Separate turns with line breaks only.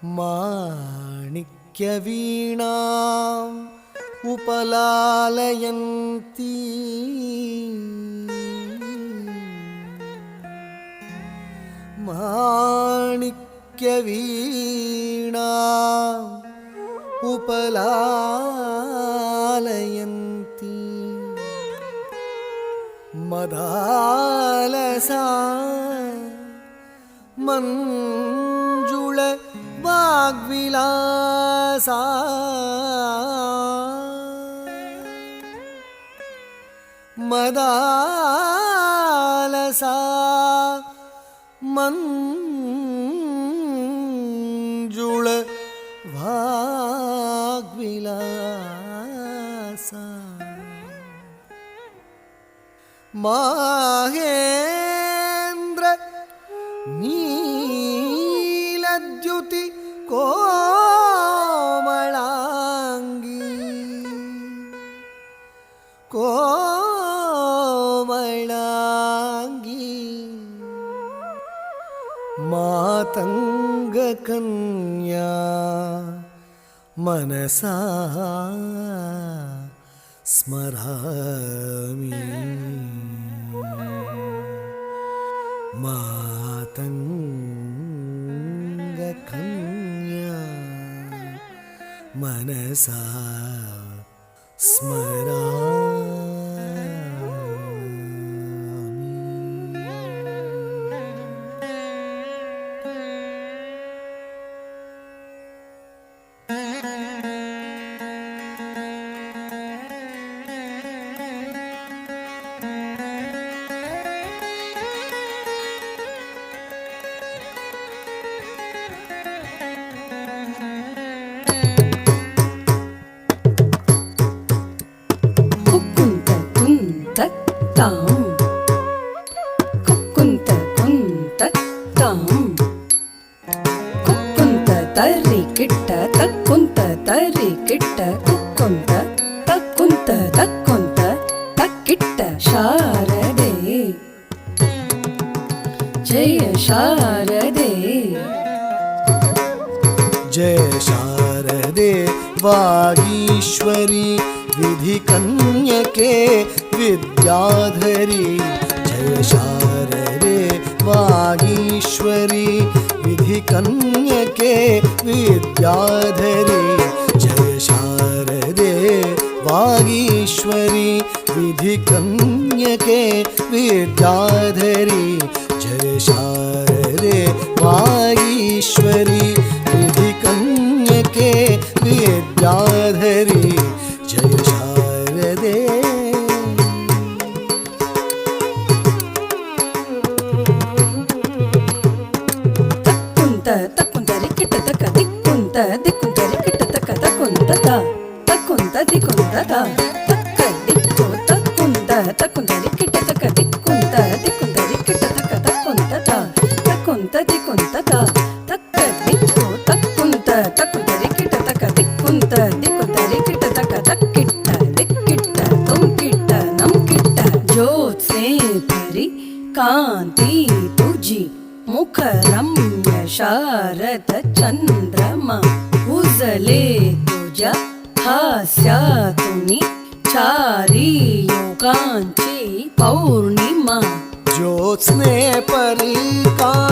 माणिक्यवीणाम् उपलालयन्ती माणिक्यवीणाम् उपलालयन्ती मदालसा मंजुळ वाग्विलासा मदालसा मंजुळ वाग्विलासा माहेन्द्र नीलद्युति कोमलांगी कोमलांगी मातंग कन्या मनसा स्मरामि मातंग कन्या मनसा स्मरामि।
शारदे जय शारदे
जय शारदे वागीश्वरी विधिकन्यके विद्याधरी जय शारदे वागीश्वरी विधिकन्यके विद्याधरी जय शारदे वागीश्वरी विधिकन्यके विद्याधरी जय शारदे वागीश्वरी विधिकन्यके विद्याधरी जय शारदे।
तक्कुंत तक्कुंतरि किट्ट तक दिक्कुंत दिक्कुंतरि किट्ट तक तक्कुंत ता तक्कुंत दिक्कुंत ता तक्क दिक्ಕು तक्कुंत तक्कुंतरि किट्ट तक दिक्कुंत दिक्कुंतरि किट्ट तक तक्कुंत ता तक्कुंत दिक्कुंत ता तक्क दिक्ಕು तक्कुंत तक्कुंतरि किट्ट तक दिक्कुंत दिक्कुंतरि किट्ट तक तक्किट्ट दिक्किट्ट तुंकिट्ट नंकिट्ट ज्योत्स्ने परि कांति तुझी मुख रम्य शारद चंद्रमा उजले तुझ्या हास्यातुनी चारी योगांची पौर्णिमा
ज्योत्स्ने परी